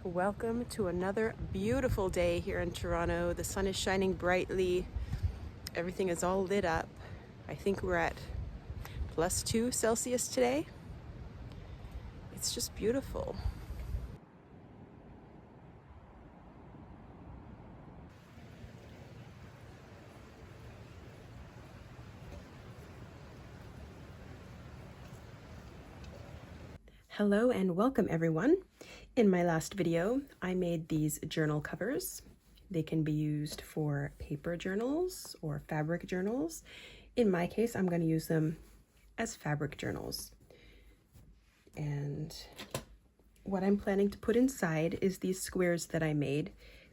Welcome to another beautiful day here in Toronto. The sun is shining brightly. Everything is all lit up. I think we're at +2 Celsius today. It's just beautiful. Hello and welcome everyone. In my last video, I made these journal covers. They can be used for paper journals or fabric journals. In my case, I'm going to use them as fabric journals. And what I'm planning to put inside is these squares that I made.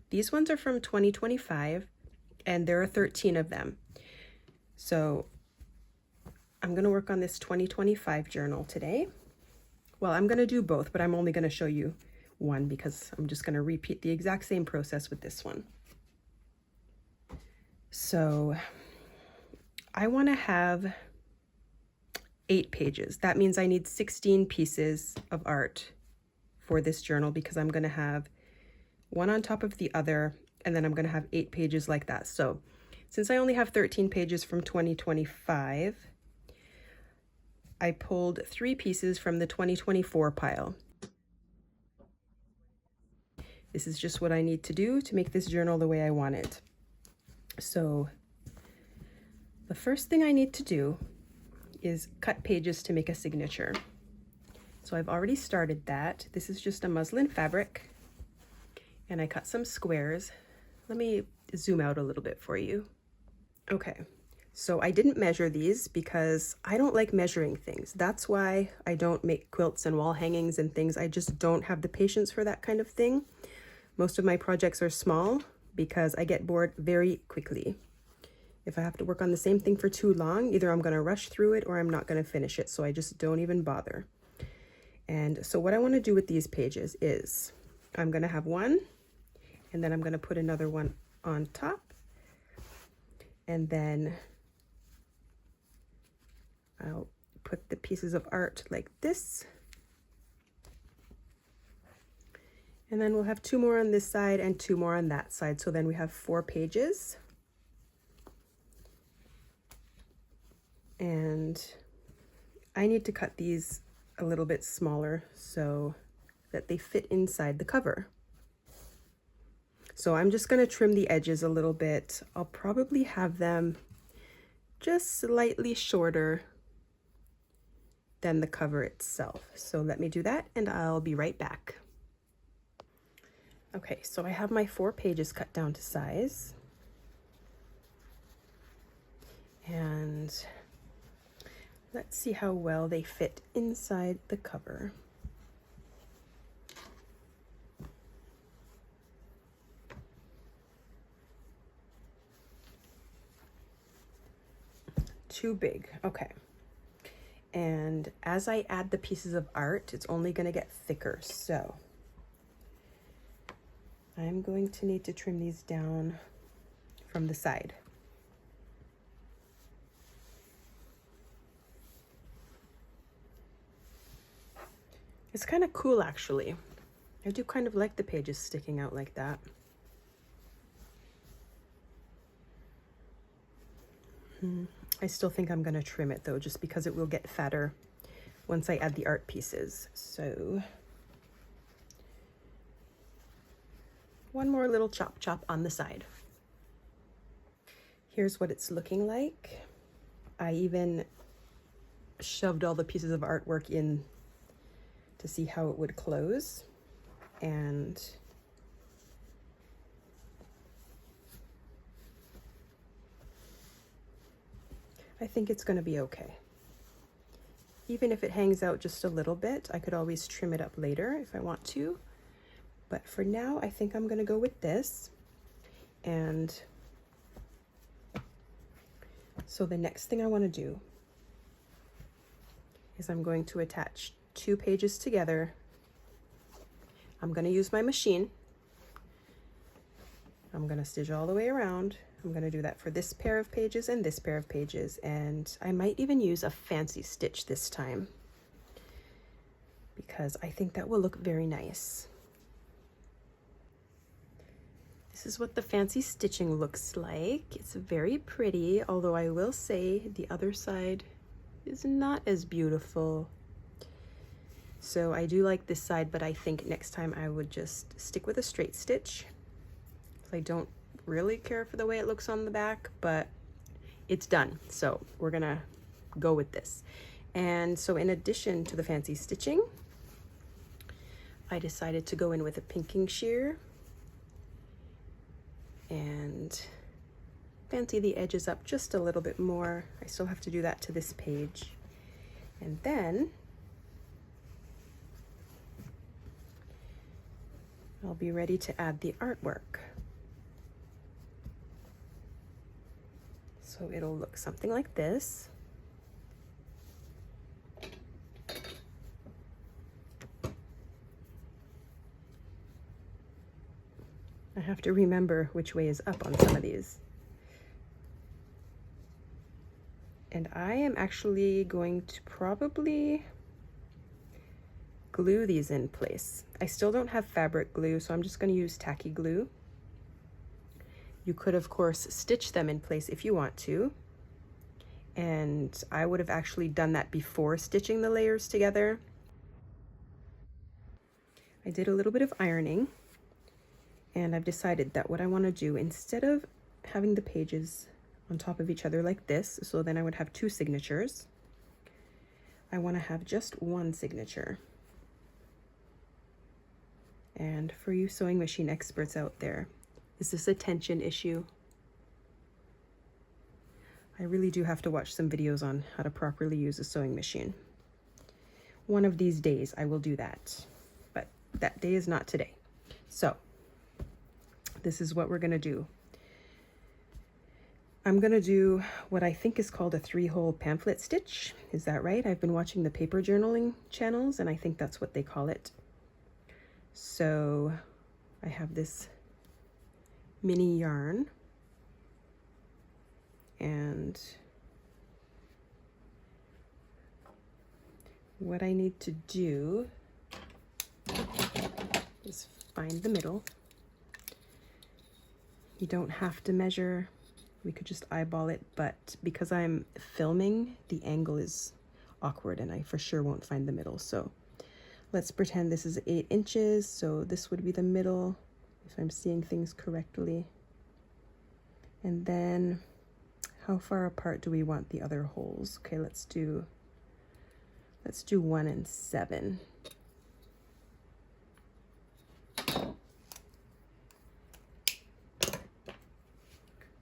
These ones are from 2025 and there are 13 of them. So I'm going to work on this 2025 journal today. Well, I'm going to do both, but I'm only going to show you one because I'm just going to repeat the exact same process with this one. So I want to have 8 pages. That means I need 16 pieces of art for this journal because I'm going to have one on top of the other, and then I'm going to have 8 pages like that. So since I only have 13 pages from 2025, I pulled 3 pieces from the 2024 pile. This is just what I need to do to make this journal the way I want it. So the first thing I need to do is cut pages to make a signature. So I've already started that. This is just a muslin fabric, and I cut some squares. Let me zoom out a little bit for you. Okay. So I didn't measure these because I don't like measuring things. That's why I don't make quilts and wall hangings and things. I just don't have the patience for that kind of thing. Most of my projects are small because I get bored very quickly. If I have to work on the same thing for too long, either I'm going to rush through it or I'm not going to finish it. So I just don't even bother. And so what I want to do with these pages is I'm going to have one, and then I'm going to put another one on top, and then I'll put the pieces of art like this. And then we'll have 2 more on this side and 2 more on that side. So then we have 4 pages. And I need to cut these a little bit smaller so that they fit inside the cover. So I'm just going to trim the edges a little bit. I'll probably have them just slightly shorter than the cover itself. So let me do that and I'll be right back. Okay, so I have my 4 pages cut down to size. And let's see how well they fit inside the cover. Too big, okay. And as I add the pieces of art, it's only going to get thicker. So I'm going to need to trim these down from the side. It's kind of cool, actually. I do kind of like the pages sticking out like that. I still think I'm going to trim it though, just because it will get fatter once I add the art pieces. So one more little chop on the side. Here's what it's looking like. I even shoved all the pieces of artwork in to see how it would close, and I think it's going to be okay. Even if it hangs out just a little bit, I could always trim it up later if I want to. But for now, I think I'm going to go with this. And so the next thing I want to do is I'm going to attach 2 pages together. I'm going to use my machine. I'm going to stitch all the way around. I'm going to do that for this pair of pages and this pair of pages, and I might even use a fancy stitch this time because I think that will look very nice. This is what the fancy stitching looks like. It's very pretty, although I will say the other side is not as beautiful. So I do like this side, but I think next time I would just stick with a straight stitch. I don't really care for the way it looks on the back, but it's done. So we're gonna go with this. And so in addition to the fancy stitching, I decided to go in with a pinking shear and fancy the edges up just a little bit more. I still have to do that to this page. And then I'll be ready to add the artwork. So it'll look something like this. I have to remember which way is up on some of these. And I am actually going to probably glue these in place. I still don't have fabric glue, so I'm just going to use tacky glue. You could, of course, stitch them in place if you want to. And I would have actually done that before stitching the layers together. I did a little bit of ironing, and I've decided that what I want to do, instead of having the pages on top of each other like this, so then I would have two signatures, I want to have just one signature. And for you sewing machine experts out there, is this a tension issue? I really do have to watch some videos on how to properly use a sewing machine. One of these days I will do that, but that day is not today. So this is what we're gonna do. I'm gonna do what I think is called a 3-hole pamphlet stitch. Is that right? I've been watching the paper journaling channels, and I think that's what they call it. So I have this mini yarn, and what I need to do is find the middle. You don't have to measure, we could just eyeball it, but because I'm filming, the angle is awkward and I for sure won't find the middle. So let's pretend this is 8 inches, so this would be the middle if I'm seeing things correctly. And then how far apart do we want the other holes? Okay, let's do 1 and 7.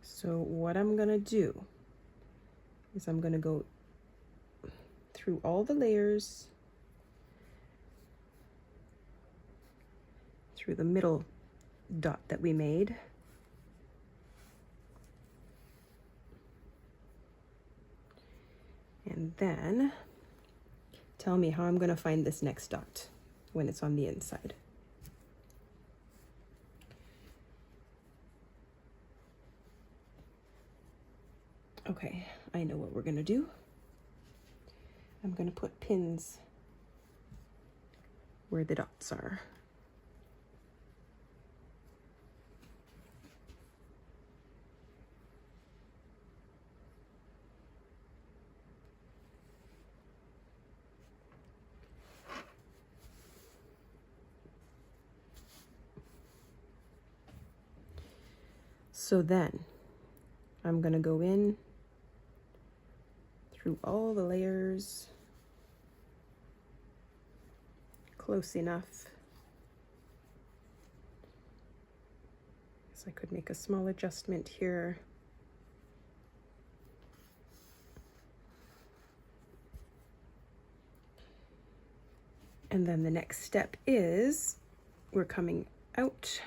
So what I'm gonna do is I'm gonna go through all the layers, through the middle dot that we made, and then tell me how I'm gonna find this next dot when it's on the inside. Okay, I know what we're gonna do. I'm gonna put pins where the dots are. So then I'm gonna go in through all the layers, close enough. So I could make a small adjustment here. And then the next step is we're coming out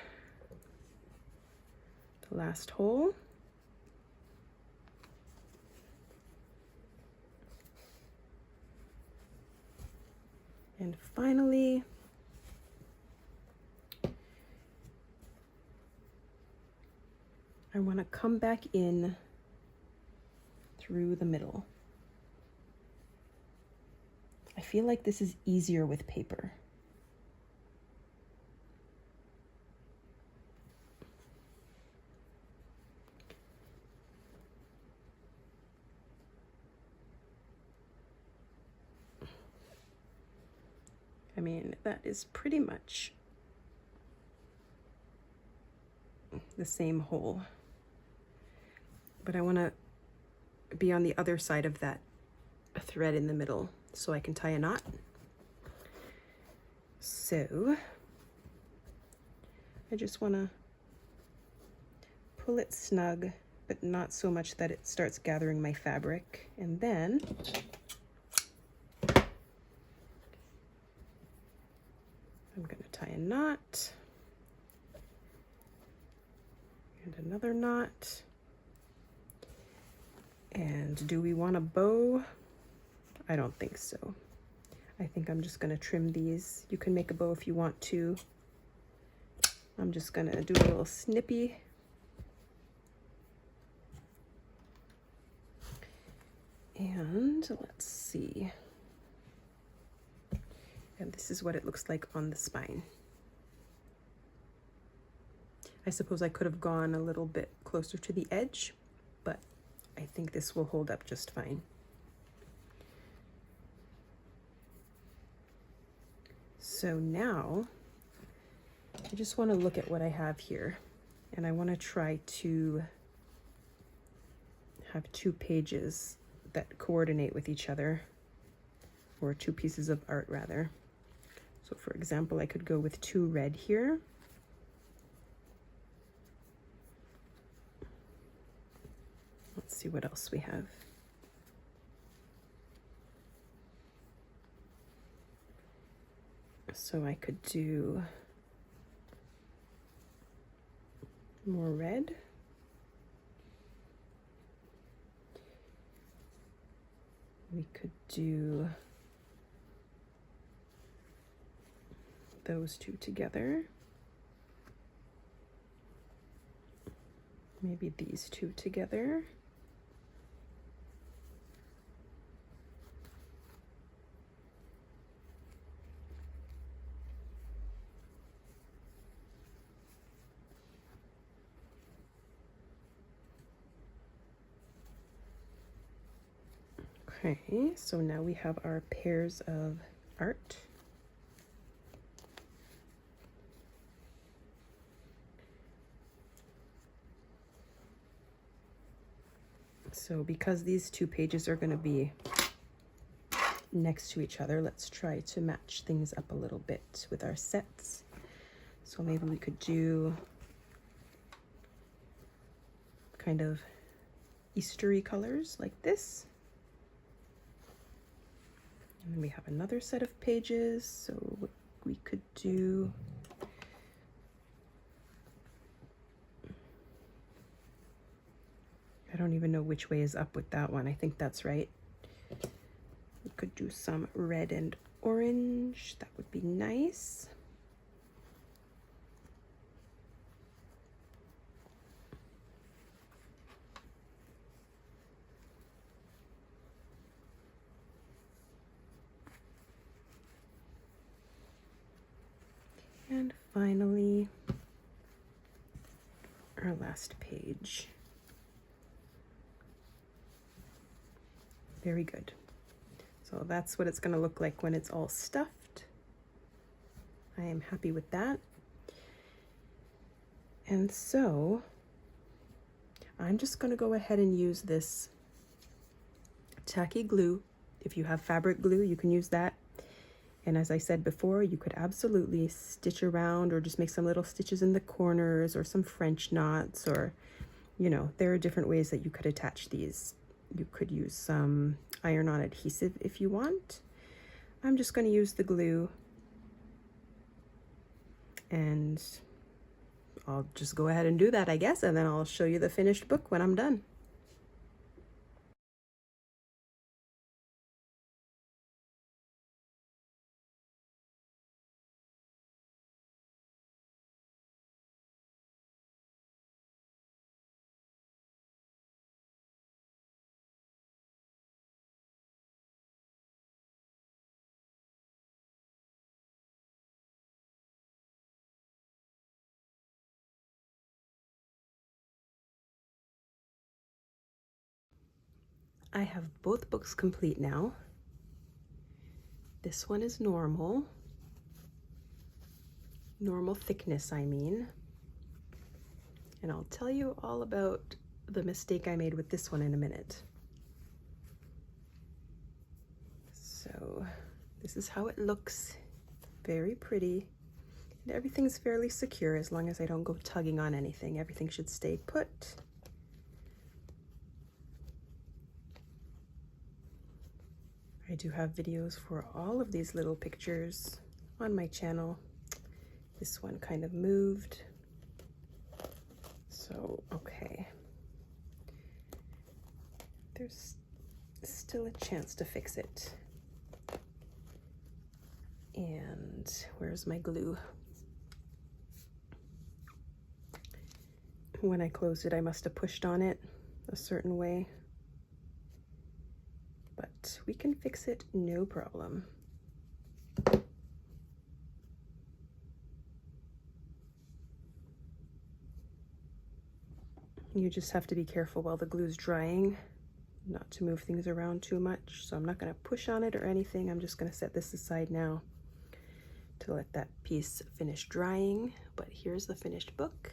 the last hole. And finally, I want to come back in through the middle. I feel like this is easier with paper. I mean, that is pretty much the same hole. But I want to be on the other side of that thread in the middle so I can tie a knot. So I just want to pull it snug, but not so much that it starts gathering my fabric. And then I'm going to tie a knot and another knot. And do we want a bow? I don't think so. I think I'm just going to trim these. You can make a bow if you want to. I'm just going to do a little snippy. And let's see. And this is what it looks like on the spine. I suppose I could have gone a little bit closer to the edge, but I think this will hold up just fine. So now I just want to look at what I have here, and I want to try to have 2 pages that coordinate with each other, or 2 pieces of art rather. So for example, I could go with 2 red here. Let's see what else we have. So I could do more red. We could do those 2 together. Maybe these 2 together. Okay, so now we have our pairs of art. So because these 2 pages are going to be next to each other, let's try to match things up a little bit with our sets. So maybe we could do kind of Eastery colors like this. And then we have another set of pages, so what we could do, I don't even know which way is up with that one. I think that's right. We could do some red and orange. That would be nice. And finally, our last page. Very good. So that's what it's going to look like when it's all stuffed. I am happy with that. And so I'm just going to go ahead and use this tacky glue. If you have fabric glue, you can use that. And as I said before, you could absolutely stitch around or just make some little stitches in the corners or some French knots, or, you know, there are different ways that you could attach these. You could use some iron-on adhesive if you want. I'm just going to use the glue, and I'll just go ahead and do that, I guess, and then I'll show you the finished book when I'm done. I have both books complete now. This one is normal, normal thickness, I mean. And I'll tell you all about the mistake I made with this one in a minute. So this is how it looks. Very pretty. And everything's fairly secure as long as I don't go tugging on anything. Everything should stay put. I do have videos for all of these little pictures on my channel. This one kind of moved. So, okay. There's still a chance to fix it. And where's my glue? When I closed it, I must have pushed on it a certain way. But we can fix it, no problem. You just have to be careful while the glue's drying, not to move things around too much. So I'm not going to push on it or anything. I'm just going to set this aside now to let that piece finish drying. But here's the finished book.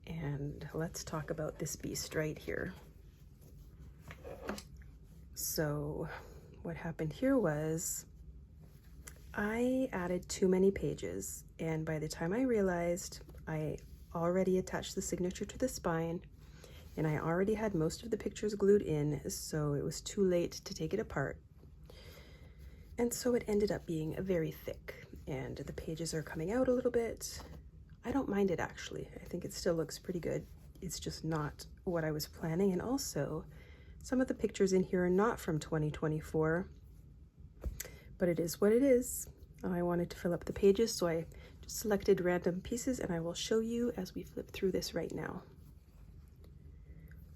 And let's talk about this beast right here. So what happened here was I added too many pages, and by the time I realized, I already attached the signature to the spine and I already had most of the pictures glued in, so it was too late to take it apart. And so it ended up being very thick and the pages are coming out a little bit. I don't mind it actually. I think it still looks pretty good. It's just not what I was planning. And also some of the pictures in here are not from 2024, but it is what it is. I wanted to fill up the pages, so I just selected random pieces and I will show you as we flip through this right now.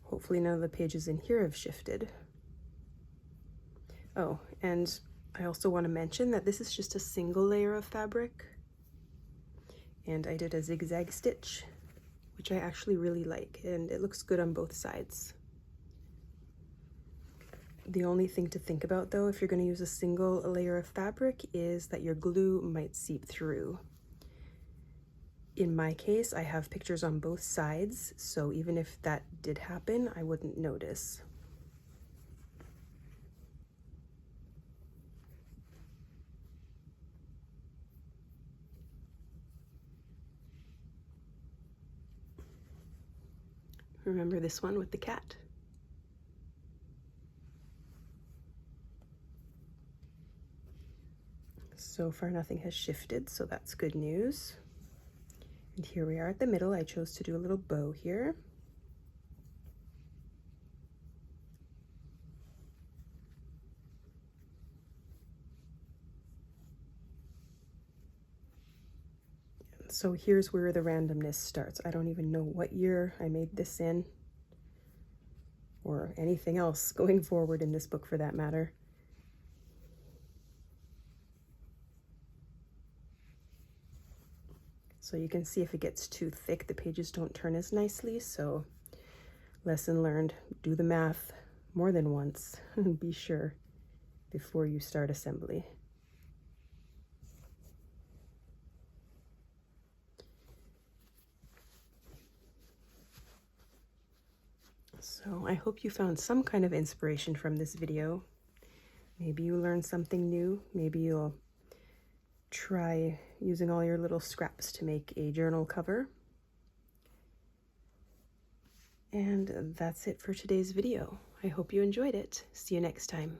Hopefully none of the pages in here have shifted. Oh, and I also want to mention that this is just a single layer of fabric. And I did a zigzag stitch, which I actually really like, and it looks good on both sides. The only thing to think about though, if you're going to use a single layer of fabric, is that your glue might seep through. In my case, I have pictures on both sides, so even if that did happen, I wouldn't notice. Remember this one with the cat? So far nothing has shifted, so that's good news. And here we are at the middle. I chose to do a little bow here. So here's where the randomness starts. I don't even know what year I made this in, or anything else going forward in this book for that matter. So you can see if it gets too thick, the pages don't turn as nicely. So lesson learned, do the math more than once and be sure before you start assembly. So I hope you found some kind of inspiration from this video. Maybe you learned something new. Maybe you'll try using all your little scraps to make a journal cover. And that's it for today's video. I hope you enjoyed it. See you next time.